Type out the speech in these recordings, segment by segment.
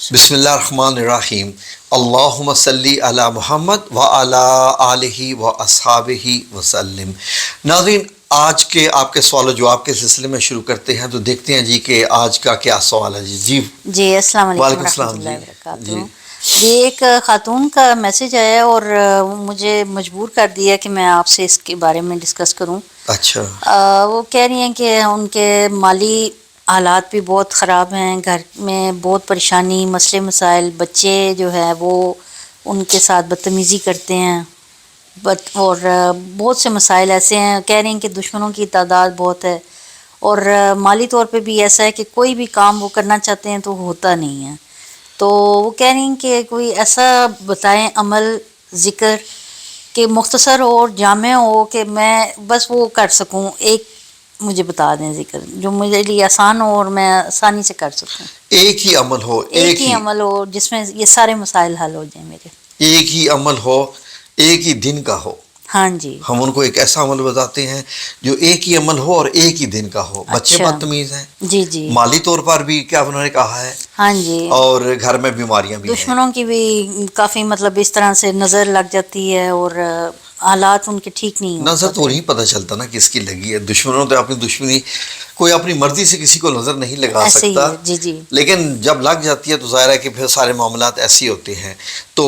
بسم اللہ الرحمن الرحیم اللہم صلی علی محمد وعلی آلہ واصحابہ وسلم۔ ناظرین، آج کے آپ کے سوال و جواب کے سلسلے میں شروع کرتے ہیں، تو دیکھتے ہیں جی کہ آج کا کیا سوال ہے۔ جی السلام علیکم وعلیکم ورحمۃ السلام اللہ وبرکاتہ۔ جی جی ایک خاتون کا میسج آیا اور مجھے مجبور کر دیا کہ میں آپ سے اس کے بارے میں ڈسکس کروں۔ اچھا، وہ کہہ رہی ہیں کہ ان کے مالی حالات بھی بہت خراب ہیں، گھر میں بہت پریشانی، مسئلے مسائل، بچے جو ہے وہ ان کے ساتھ بدتمیزی کرتے ہیں، اور بہت سے مسائل ایسے ہیں۔ کہہ رہی ہیں کہ دشمنوں کی تعداد بہت ہے، اور مالی طور پہ بھی ایسا ہے کہ کوئی بھی کام وہ کرنا چاہتے ہیں تو ہوتا نہیں ہے۔ تو وہ کہہ رہی ہیں کہ کوئی ایسا بتائیں عمل، ذکر کہ مختصر ہو اور جامع ہو کہ میں بس وہ کر سکوں، ایک مجھے بتا دیں ذکر جو میرے لیے آسان ہو اور میں آسانی سے کر سکوں۔ ایک ہی عمل ہو، ایک ہی عمل ہو جس میں یہ سارے مسائل حل ہو جائیں میرے۔ ایک ہی عمل ہو، ایک ہی دن کا ہو۔ ہاں جی، ہم ان کو ایک ایسا عمل بتاتے ہیں جو ایک ہی عمل ہو اور ایک ہی دن کا ہو۔ بچے اچھا، بدتمیز ہیں، جی جی، مالی طور پر بھی کیا انہوں نے کہا ہے، ہاں جی، اور گھر میں بیماریاں بھی ہیں۔ دشمنوں کی بھی کافی مطلب اس طرح سے نظر لگ جاتی ہے، اور حالات ان کے ٹھیک نہیں نظر ہوتے۔ تو نہیں پتہ چلتا نا کس کی لگی ہے۔ دشمنوں تو اپنی دشمنی کوئی اپنی مرضی سے کسی کو نظر نہیں لگا ایسے ہی سکتا، ہے، جی جی، لیکن جب لگ جاتی ہے تو ظاہر ہے کہ پھر سارے معاملات ایسے ہی ہوتے ہیں۔ تو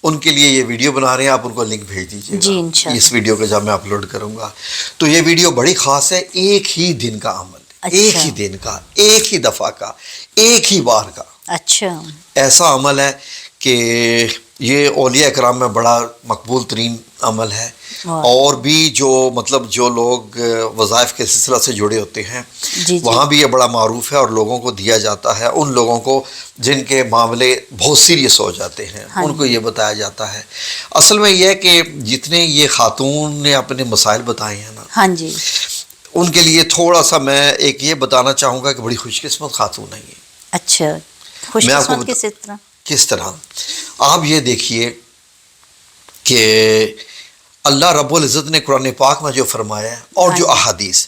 ان کے لیے یہ ویڈیو بنا رہے ہیں، آپ ان کو لنک بھیج دیجیے جی گا انشاءاللہ۔ اس ویڈیو کو جب میں اپلوڈ کروں گا۔ تو یہ ویڈیو بڑی خاص ہے، ایک ہی دن کا عمل، ایک اچھا ہی دن کا، ایک ہی دفعہ کا، ایک ہی بار کا اچھا، ایسا عمل ہے کہ یہ اولیاء کرام میں بڑا مقبول ترین عمل ہے۔ واہ، اور بھی جو مطلب جو لوگ وظائف کے سلسلہ سے جڑے ہوتے ہیں جی جی، وہاں بھی یہ بڑا معروف ہے، اور لوگوں کو دیا جاتا ہے، ان لوگوں کو جن کے معاملے بہت سیریس ہو جاتے ہیں ہاں ان کو جی، یہ بتایا جاتا ہے۔ اصل میں یہ ہے کہ جتنے یہ خاتون نے اپنے مسائل بتائے ہیں نا، ہاں جی، ان کے لیے تھوڑا سا میں ایک یہ بتانا چاہوں گا کہ بڑی خوش قسمت خاتون ہے یہ۔ اچھا، خوش میں آپ کو قسمت کس طرح؟ کس طرح آپ یہ دیکھیے کہ اللہ رب العزت نے قرآن پاک میں جو فرمایا ہے اور جو احادیث،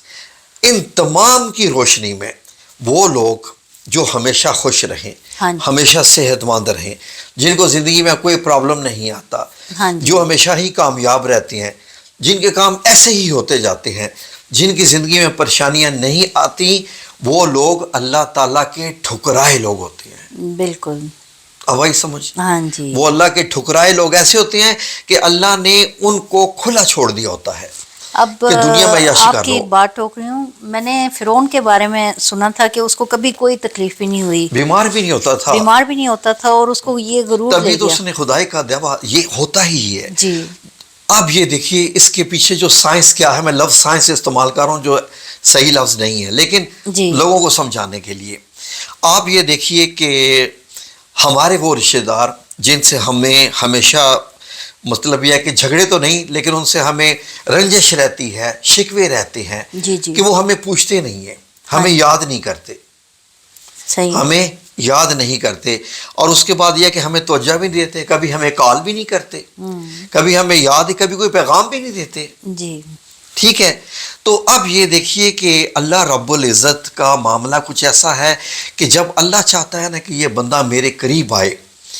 ان تمام کی روشنی میں وہ لوگ جو ہمیشہ خوش رہیں، ہاں جی، ہمیشہ صحت مند رہیں، جن کو زندگی میں کوئی پرابلم نہیں آتا، ہاں جی، جو ہمیشہ ہی کامیاب رہتے ہیں، جن کے کام ایسے ہی ہوتے جاتے ہیں، جن کی زندگی میں پریشانیاں نہیں آتی، وہ لوگ اللہ تعالیٰ کے ٹھکرائے لوگ ہوتے ہیں۔ بالکل، آواز سمجھ، ہاں جی۔ وہ اللہ کے ٹھکرائے لوگ ایسے ہوتے ہیں کہ اللہ نے ان کو کھلا چھوڑ دیا ہوتا ہے اب کہ دنیا میں عیاشی آپ کر کی لو۔ بات ٹوک رہی ہوں، میں نے فرعون کے بارے میں سنا تھا کہ اس کو کبھی کوئی تکلیف بھی نہیں ہوئی، بیمار بھی نہیں ہوتا تھا، بیمار بھی نہیں ہوتا تھا، اور اس کو یہ غرور تبھی لے تو گیا۔ اس نے خدائی کا دیوا، یہ ہوتا ہی ہے۔ جی اب یہ دیکھیے اس کے پیچھے جو سائنس کیا ہے، میں لفظ سائنس استعمال کر رہا ہوں جو صحیح لفظ نہیں ہے، لیکن جی، لوگوں کو سمجھانے کے لیے آپ یہ دیکھیے کہ ہمارے وہ رشتہ دار جن سے ہمیں ہمیشہ مطلب یہ ہے کہ جھگڑے تو نہیں، لیکن ان سے ہمیں رنجش رہتی ہے، شکوے رہتے ہیں جی جی، کہ وہ ہمیں پوچھتے نہیں ہیں، ہمیں یاد نہیں کرتے، صحیح، ہمیں یاد نہیں کرتے، اور اس کے بعد یہ کہ ہمیں توجہ بھی نہیں دیتے، کبھی ہمیں کال بھی نہیں کرتے، کبھی ہمیں یاد، کبھی کوئی پیغام بھی نہیں دیتے۔ جی ٹھیک ہے، تو اب یہ دیکھیے کہ اللہ رب العزت کا معاملہ کچھ ایسا ہے کہ جب اللہ چاہتا ہے نا کہ یہ بندہ میرے قریب آئے،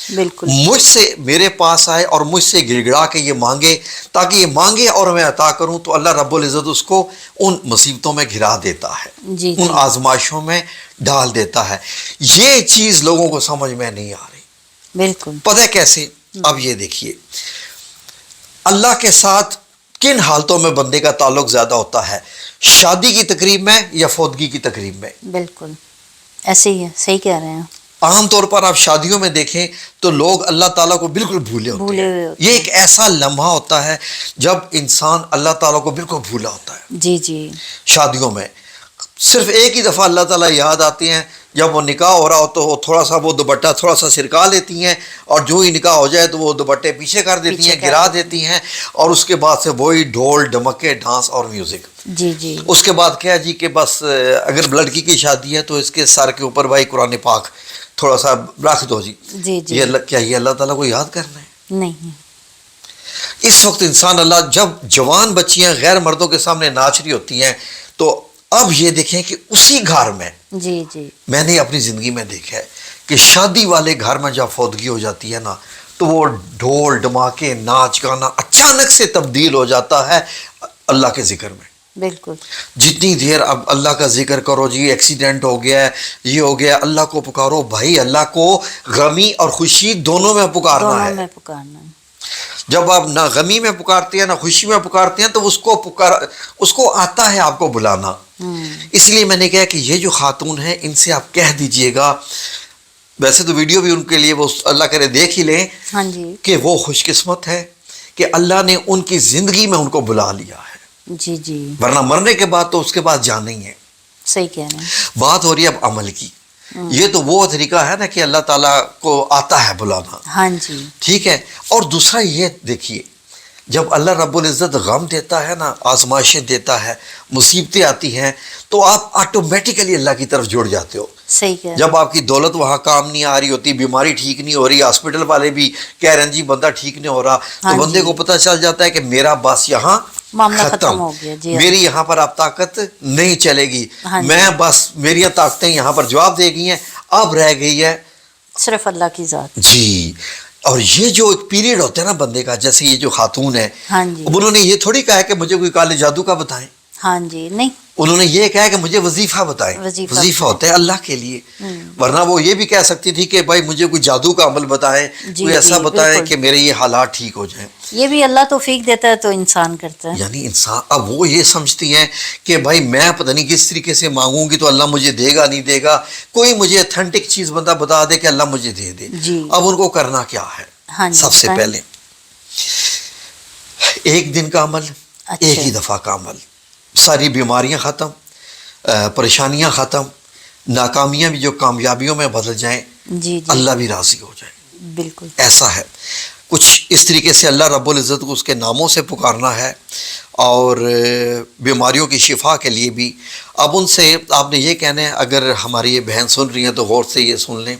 بالکل، مجھ سے میرے پاس آئے اور مجھ سے گڑ گڑا کے یہ مانگے، تاکہ یہ مانگے اور میں عطا کروں، تو اللہ رب العزت اس کو ان مصیبتوں میں گھرا دیتا ہے، جی ان جی، آزمائشوں میں ڈال دیتا ہے۔ یہ چیز لوگوں کو سمجھ میں نہیں آ رہی، بالکل، پتہ ہے کیسے؟ اب یہ دیکھیے اللہ کے ساتھ کن حالتوں میں بندے کا تعلق زیادہ ہوتا ہے، شادی کی تقریب میں یا فوتگی کی تقریب میں؟ بالکل ایسے ہی ہے، صحیح کہہ رہے ہیں، عام طور پر آپ شادیوں میں دیکھیں تو لوگ اللہ تعالیٰ کو بالکل بھولے ہوتے بھولے ہیں۔ ہوئے ہوتے یہ ہیں، ایک ایسا لمحہ ہوتا ہے جب انسان اللہ تعالیٰ کو بالکل بھولا ہوتا ہے۔ جی جی، شادیوں میں صرف ایک ہی دفعہ اللہ تعالیٰ یاد آتے ہیں، جب وہ نکاح ہو رہا ہو تو وہ تھوڑا سا وہ دوپٹہ تھوڑا سا سرکا لیتی ہیں، اور جو ہی نکاح ہو جائے تو وہ دوپٹے پیچھے کر دیتی پیچھے ہیں، کر گرا دیتی دیتی ہیں، اور اس کے بعد سے وہی ڈھول ڈمکے ڈانس اور میوزک۔ جی جی، اس کے بعد کیا جی کہ بس اگر لڑکی کی شادی ہے تو اس کے سر کے اوپر بھائی قرآن پاک تھوڑا سا رکھ دو جی۔ جی جی، کیا یہ اللہ تعالیٰ کو یاد کرنا ہے؟ نہیں، اس وقت انسان اللہ جب جوان بچیاں غیر مردوں کے سامنے ناچ رہی ہوتی ہیں، تو اب یہ دیکھیں کہ اسی گھر میں جی جی، میں نے اپنی زندگی میں دیکھا ہے کہ شادی والے گھر میں جب فوتگی ہو جاتی ہے نا تو وہ ڈھول ڈماکے ناچ گانا اچانک سے تبدیل ہو جاتا ہے اللہ کے ذکر میں. بالکل. جتنی دیر اب اللہ کا ذکر کرو، جی ایکسیڈنٹ ہو گیا ہے، یہ ہو گیا، اللہ کو پکارو. بھائی اللہ کو غمی اور خوشی دونوں میں پکارنا ہے. دونوں میں پکارنا ہے. جب آپ نہ غمی میں پکارتے ہیں نہ خوشی میں پکارتے ہیں تو اس کو آتا ہے آپ کو بلانا. اس لیے میں نے کہا کہ یہ جو خاتون ہیں ان سے آپ کہہ دیجئے گا، ویسے تو ویڈیو بھی ان کے لیے وہ اللہ کرے دیکھ ہی لیں، ہاں جی. کہ وہ خوش قسمت ہے کہ اللہ نے ان کی زندگی میں ان کو بلا لیا ہے. جی جی. ورنہ مرنے کے بعد تو اس کے بعد جان نہیں ہے. صحیح کہہ رہے ہیں. بات ہو رہی ہے اب عمل کی. یہ تو وہ طریقہ ہے نا کہ اللہ تعالیٰ کو آتا ہے بلانا. ہاں جی. ٹھیک ہے. اور دوسرا یہ دیکھیے، جب اللہ رب العزت غم دیتا ہے نا، آزمائشیں دیتا ہے، مصیبتیں آتی ہیں، تو آپ آٹومیٹیکلی اللہ کی طرف جڑ جاتے ہو. صحیح کہہ رہے ہیں. جب آپ کی دولت وہاں کام نہیں آ رہی ہوتی، بیماری ٹھیک نہیں ہو رہی، ہاسپٹل والے بھی کہہ رہے ہیں جی بندہ ٹھیک نہیں ہو رہا، تو بندے کو پتہ چل جاتا ہے کہ میرا بس یہاں معاملہ ختم ہو گیا. جی میری یہاں پر اب طاقت نہیں چلے گی. میں بس میری طاقتیں یہاں پر جواب دے گئی ہیں، اب رہ گئی ہے صرف اللہ کی ذات. جی. اور یہ جو ایک پیریڈ ہوتا ہے نا بندے کا، جیسے یہ جو خاتون ہے، ہاں جی. اب انہوں نے یہ تھوڑی کہا ہے کہ مجھے کوئی کالے جادو کا بتائیں. ہاں جی. نہیں، انہوں نے یہ کہا کہ مجھے وظیفہ بتائیں. وظیفہ ہوتا ہے اللہ کے لیے. ورنہ وہ یہ بھی کہہ سکتی تھی کہ بھائی مجھے کوئی جادو کا عمل بتائیں، کوئی ایسا بتائیں کہ میرے یہ حالات ٹھیک ہو جائیں. یہ بھی اللہ توفیق دیتا ہے تو انسان کرتا ہے. یعنی انسان اب وہ یہ سمجھتی ہیں کہ بھائی میں پتہ نہیں کس طریقے سے مانگوں گی تو اللہ مجھے دے گا نہیں دے گا. کوئی مجھے اتھینٹک چیز بندہ بتا دے کہ اللہ مجھے دے دے. اب ان کو کرنا کیا ہے؟ سب سے پہلے ایک دن کا عمل، ایک ہی دفعہ کا عمل، ساری بیماریاں ختم، پریشانیاں ختم، ناکامیاں بھی جو کامیابیوں میں بدل جائیں، جی. اللہ بھی راضی ہو جائے. بالکل ایسا ہے. کچھ اس طریقے سے اللہ رب العزت کو اس کے ناموں سے پکارنا ہے، اور بیماریوں کی شفا کے لیے بھی. اب ان سے آپ نے یہ کہنا ہے، اگر ہماری یہ بہن سن رہی ہیں تو غور سے یہ سن لیں.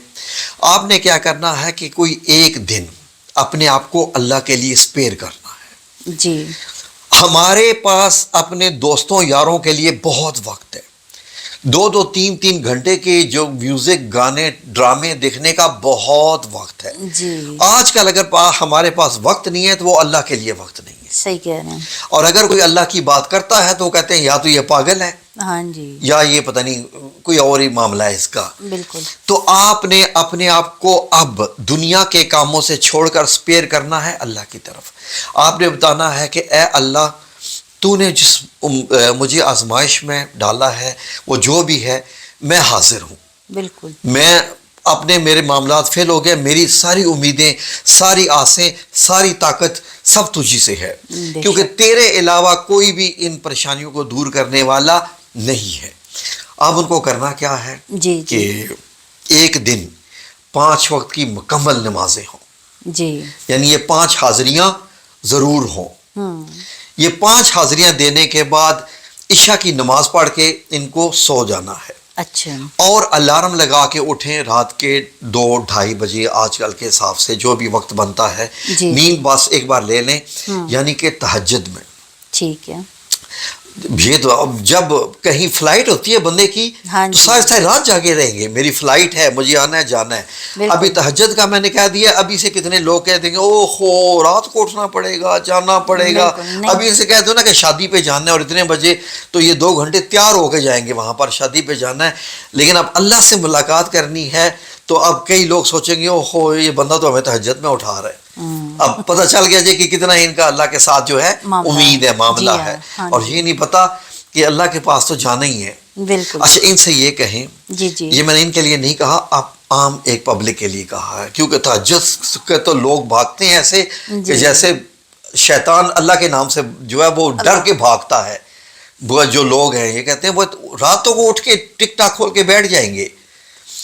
آپ نے کیا کرنا ہے کہ کوئی ایک دن اپنے آپ کو اللہ کے لیے اسپیئر کرنا ہے. جی. ہمارے پاس اپنے دوستوں یاروں کے لیے بہت وقت ہے. 2-2 3-3 گھنٹے کے جو میوزک، گانے، ڈرامے دیکھنے کا بہت وقت ہے. جی. آج کل اگر ہمارے پاس وقت نہیں ہے تو وہ اللہ کے لیے وقت نہیں ہے. صحیح کہہ رہے ہیں. اور اگر کوئی اللہ کی بات کرتا ہے تو وہ کہتے ہیں یا تو یہ پاگل ہے، ہاں جی. یا یہ پتہ نہیں کوئی اور ہی معاملہ ہے اس کا. بالکل. تو آپ نے اپنے آپ کو اب دنیا کے کاموں سے چھوڑ کر اسپیئر کرنا ہے اللہ کی طرف. آپ نے بتانا ہے کہ اے اللہ، تو نے جس مجھے آزمائش میں ڈالا ہے، وہ جو بھی ہے میں حاضر ہوں. بالکل. میں اپنے میرے معاملات فیل ہو گئے، میری ساری امیدیں، ساری آسیں، ساری طاقت سب تجھی سے ہے، کیونکہ تیرے علاوہ کوئی بھی ان پریشانیوں کو دور کرنے والا نہیں ہے. اب ان کو کرنا کیا ہے جی. کہ ایک دن 5 وقت کی مکمل نمازیں ہوں. جی. یعنی یہ 5 حاضریاں ضرور ہوں. یہ 5 حاضریاں دینے کے بعد عشاء کی نماز پڑھ کے ان کو سو جانا ہے. اچھا. اور الارم لگا کے اٹھیں رات کے 2-2:30 بجے، آج کل کے حساب سے جو بھی وقت بنتا ہے. نیند بس ایک بار لے لیں، یعنی کہ تہجد میں. ٹھیک ہے. یہ تو اب جب کہیں فلائٹ ہوتی ہے بندے کی تو ساری رات جاگے رہیں گے، میری فلائٹ ہے، مجھے آنا ہے جانا ہے. ابھی تہجد کا میں نے کہہ دیا، ابھی سے کتنے لوگ کہہ دیں گے او ہو رات کو اٹھنا پڑے گا، جانا پڑے گا. ابھی سے کہہ دو نا کہ شادی پہ جانا ہے اور اتنے بجے، تو یہ 2 گھنٹے تیار ہو کے جائیں گے وہاں پر، شادی پہ جانا ہے. لیکن اب اللہ سے ملاقات کرنی ہے تو اب کئی لوگ سوچیں گے او ہو یہ بندہ تو ہمیں تہجد میں اٹھا رہا ہے. اب پتہ چل گیا جی کہ کتنا ان کا اللہ کے ساتھ جو ہے امید ہے، معاملہ ہے. اور یہ نہیں پتا کہ اللہ کے پاس تو جانا ہی ہے. بالکل. اچھا ان سے یہ کہیں، یہ میں نے ان کے لیے نہیں کہا، آپ عام ایک پبلک کے لیے کہا ہے، کیونکہ تہجد کے تو لوگ بھاگتے ہیں ایسے کہ جیسے شیطان اللہ کے نام سے جو ہے وہ ڈر کے بھاگتا ہے. وہ جو لوگ ہیں یہ کہتے ہیں وہ راتوں کو اٹھ کے ٹک ٹاک کھول کے بیٹھ جائیں گے،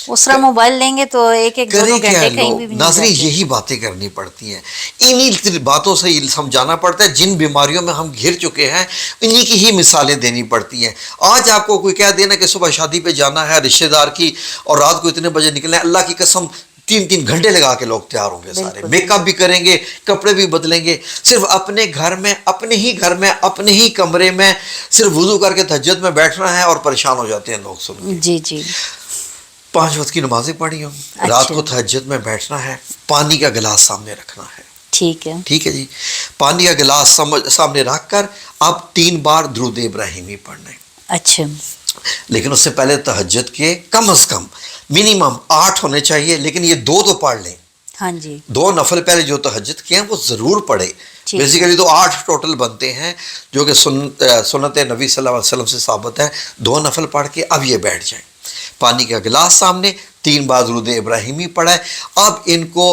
اس طرح موبائل لیں گے تو 1-2 گھنٹے کہیں بھی. ناظرین یہی باتیں کرنی پڑتی ہیں، انہی باتوں سے سمجھانا پڑتا ہے. جن بیماریوں میں ہم گھر چکے ہیں انہی کی ہی مثالیں دینی پڑتی ہیں. آج آپ کو کوئی کہہ دینا کہ صبح شادی پہ جانا ہے رشتہ دار کی اور رات کو اتنے بجے نکلنا ہے، اللہ کی قسم 3 گھنٹے لگا کے لوگ تیار ہوں گے سارے، میک اپ بھی کریں گے، کپڑے بھی بدلیں گے، صرف اپنے گھر میں، اپنے ہی گھر میں، اپنے ہی کمرے میں صرف وضو کر کے تہجد میں بیٹھنا ہے اور پریشان ہو جاتے ہیں لوگ سن کے. جی. 5 وقت کی نمازیں پڑھی ہوں. رات کو تہجد میں بیٹھنا ہے, پانی کا گلاس سامنے رکھنا ہے. ٹھیک ہے. ٹھیک ہے جی. پانی کا گلاس سامنے رکھ کر اب 3 بار درود ابراہیمی پڑھنا ہے. اچھا. لیکن اس سے پہلے تہجد کے کم از کم منیمم 8 ہونے چاہیے, لیکن یہ 2 تو پڑھ لیں. ہاں جی. 2 نفل پہلے جو تہجد کے ہیں وہ ضرور پڑھے. بیسیکلی تو 8 ٹوٹل بنتے ہیں, جو کہ سنت نبی صلی اللہ علیہ وسلم سے ثابت ہے. 2 نفل پڑھ کے اب یہ بیٹھ جائیں. پانی کا گلاس سامنے, 3 بار درود ابراہیمی پڑھائے. اب ان کو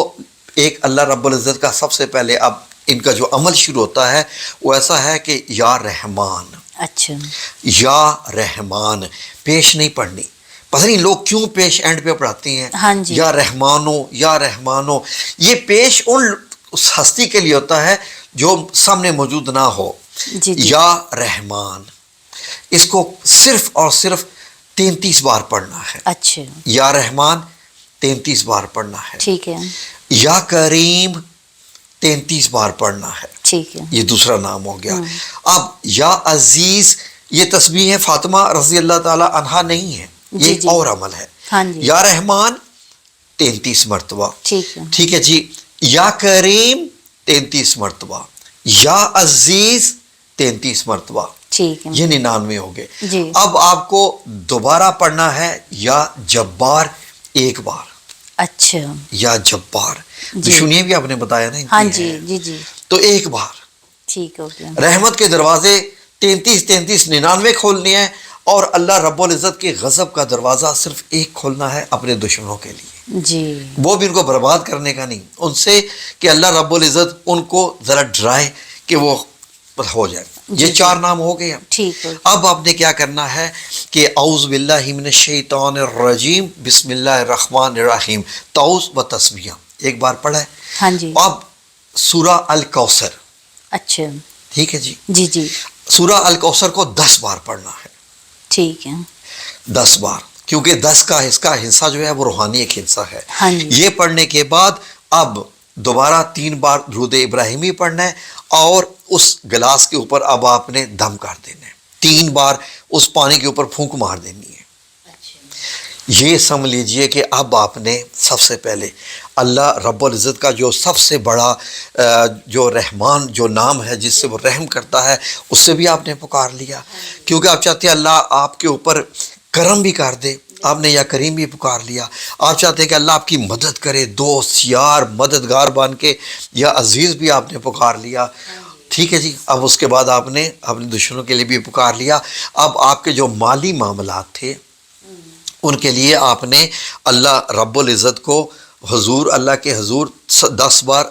ایک اللہ رب العزت کا سب سے پہلے اب ان کا جو عمل شروع ہوتا ہے وہ ایسا ہے کہ یا رحمان. اچھا. یا رحمان پیش نہیں پڑھنی. پتہ نہیں لوگ کیوں پیش اینڈ پہ پڑھاتے ہیں. ہاں جی. یا رحمانو یا رحمانو, یہ پیش اس ہستی کے لیے ہوتا ہے جو سامنے موجود نہ ہو. جی جی. یا رحمان, اس کو صرف اور صرف 33 بار پڑھنا ہے. اچھا. یا رحمان 33 بار پڑھنا ہے. ٹھیک ہے. یا کریم 33 بار پڑھنا ہے. ٹھیک ہے. یہ دوسرا نام ہو گیا. اب یا عزیز, یہ تسبیح ہے فاطمہ رضی اللہ تعالی عنہا نہیں ہے, یہ ایک اور عمل ہے. ہاں جی. یا رحمان 33 مرتبہ. ٹھیک ہے. ٹھیک ہے جی. یا کریم 33 مرتبہ. یا عزیز 33 مرتبہ. ٹھیک ہے. یہ 99 ہو گئے. جی. اب آپ کو دوبارہ پڑھنا ہے یا جبار 1 بار. اچھا. یا جبار جی. دشونیے بھی آپ نے بتایا نا. ہاں جی. جی جی. تو 1 بار. ٹھیک ہو گیا. رحمت کے دروازے 33 99 کھولنے ہیں, اور اللہ رب العزت کے غضب کا دروازہ صرف 1 کھولنا ہے اپنے دشمنوں کے لیے. جی. وہ بھی ان کو برباد کرنے کا نہیں, ان سے کہ اللہ رب العزت ان کو ذرا ڈرائے کہ وہ ہو جائے. یہ 4 نام ہو گئے. ٹھیک ہے. اب آپ نے کیا کرنا ہے کہ اعوذ باللہ من الشیطان الرجیم بسم اللہ الرحمن الرحیم, تعوذ و تسبیح 1 بار پڑھا ہے. ہاں جی. اب سورہ الکوثر. اچھا. ٹھیک ہے جی. جی جی. سورہ الکوثر کو 10 بار پڑھنا ہے. ٹھیک ہے. 10 بار, کیونکہ 10 کا اس کا حصہ جو ہے وہ روحانی ایک حصہ ہے. ہاں جی. یہ پڑھنے کے بعد اب دوبارہ 3 بار درود ابراہیمی پڑھنا ہے, اور اس گلاس کے اوپر اب آپ نے دم کر دینا ہے. 3 بار اس پانی کے اوپر پھونک مار دینی ہے. یہ سمجھ لیجئے کہ اب آپ نے سب سے پہلے اللہ رب العزت کا جو سب سے بڑا جو رحمان جو نام ہے جس سے وہ رحم کرتا ہے, اس سے بھی آپ نے پکار لیا, کیونکہ آپ چاہتے ہیں اللہ آپ کے اوپر کرم بھی کر دے. آپ نے یا کریم بھی پکار لیا. آپ چاہتے ہیں کہ اللہ آپ کی مدد کرے, دوست یار مددگار بن کے, یا عزیز بھی آپ نے پکار لیا. ٹھیک ہے جی. اب اس کے بعد آپ نے اپنے دشمنوں کے لیے بھی پکار لیا. اب آپ کے جو مالی معاملات تھے ان کے لیے آپ نے اللہ رب العزت کو حضور اللہ کے حضور 10 بار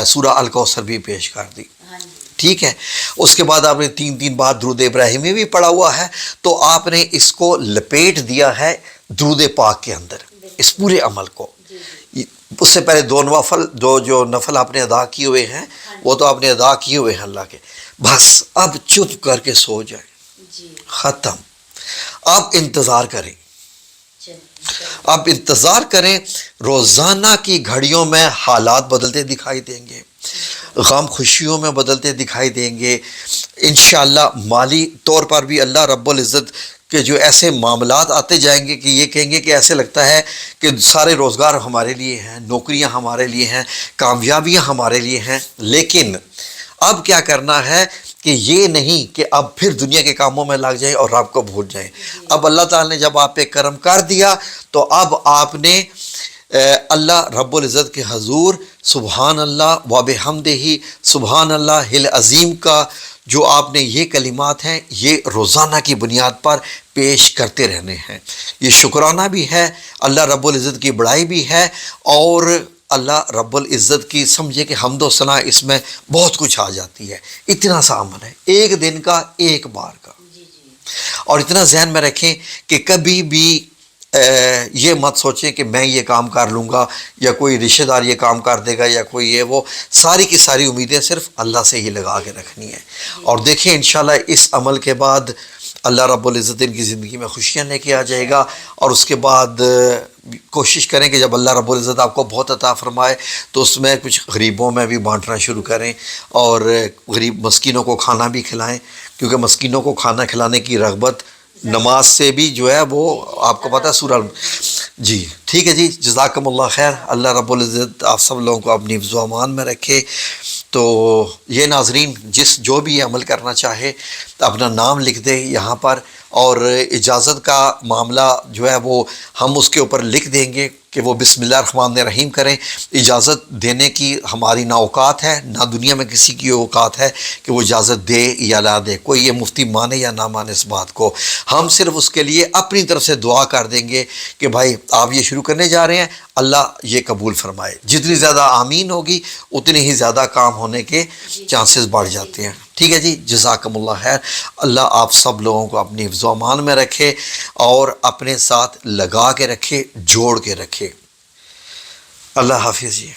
سورہ الکوثر بھی پیش کر دی. ٹھیک ہے. اس کے بعد آپ نے 3 بار درود ابراہیمی بھی پڑھا ہوا ہے, تو آپ نے اس کو لپیٹ دیا ہے درود پاک کے اندر, اس پورے عمل کو. اس سے پہلے 2 جو نفل آپ نے ادا کیے ہوئے ہیں وہ تو آپ نے ادا کیے ہوئے ہیں اللہ کے. بس اب چپ کر کے سو جائیں. ختم. آپ انتظار کریں. آپ انتظار کریں. روزانہ کی گھڑیوں میں حالات بدلتے دکھائی دیں گے, غم خوشیوں میں بدلتے دکھائی دیں گے. انشاءاللہ مالی طور پر بھی اللہ رب العزت کے جو ایسے معاملات آتے جائیں گے کہ یہ کہیں گے کہ ایسے لگتا ہے کہ سارے روزگار ہمارے لیے ہیں, نوکریاں ہمارے لیے ہیں, کامیابیاں ہمارے لیے ہیں. لیکن اب کیا کرنا ہے کہ یہ نہیں کہ اب پھر دنیا کے کاموں میں لگ جائیں اور رب کو بھول جائیں. اب اللہ تعالیٰ نے جب آپ پہ کرم کر دیا تو اب آپ نے اللہ رب العزت کے حضور سبحان اللہ و بحمدہ سبحان اللہ العظیم کا جو آپ نے یہ کلمات ہیں یہ روزانہ کی بنیاد پر پیش کرتے رہنے ہیں. یہ شکرانہ بھی ہے, اللہ رب العزت کی بڑائی بھی ہے, اور اللہ رب العزت کی سمجھے کہ حمد و ثنا اس میں بہت کچھ آ جاتی ہے. اتنا سا عمل ہے, 1 دن کا 1 بار کا. اور اتنا ذہن میں رکھیں کہ کبھی بھی یہ مت سوچیں کہ میں یہ کام کر لوں گا یا کوئی رشتہ دار یہ کام کر دے گا یا کوئی یہ وہ. ساری کی ساری امیدیں صرف اللہ سے ہی لگا کے رکھنی ہے. اور دیکھیں انشاءاللہ اس عمل کے بعد اللہ رب العزت ان کی زندگی میں خوشیاں لے کے آ جائے گا. اور اس کے بعد کوشش کریں کہ جب اللہ رب العزت آپ کو بہت عطا فرمائے تو اس میں کچھ غریبوں میں بھی بانٹنا شروع کریں, اور غریب مسکینوں کو کھانا بھی کھلائیں, کیونکہ مسکینوں کو کھانا کھلانے کی رغبت نماز سے بھی جو ہے وہ آپ کو پتہ ہے سورہ جی ٹھیک ہے جی، جزاکم اللہ خیر، اللہ رب العزت آپ سب لوگوں کو اپنی حفظ و امان میں رکھے۔ تو یہ ناظرین جو بھی یہ عمل کرنا چاہے اپنا نام لکھ دے یہاں پر، اور اجازت کا معاملہ جو ہے وہ ہم اس کے اوپر لکھ دیں گے کہ وہ بسم اللہ الرحمن الرحیم کریں۔ اجازت دینے کی ہماری نہ اوقات ہے، نہ دنیا میں کسی کی اوقات ہے کہ وہ اجازت دے یا نہ دے، کوئی یہ مفتی مانے یا نہ مانے اس بات کو۔ ہم صرف اس کے لیے اپنی طرف سے دعا کر دیں گے کہ بھائی آپ یہ شروع کرنے جا رہے ہیں، اللہ یہ قبول فرمائے۔ جتنی زیادہ آمین ہوگی اتنی ہی زیادہ کام ہونے کے چانسز بڑھ جاتے ہیں۔ ٹھیک ہے جی، جزاکم اللہ خیر، اللہ آپ سب لوگوں کو اپنی حفظ و امان میں رکھے اور اپنے ساتھ لگا کے رکھے، جوڑ کے رکھے۔ اللہ حافظ جی۔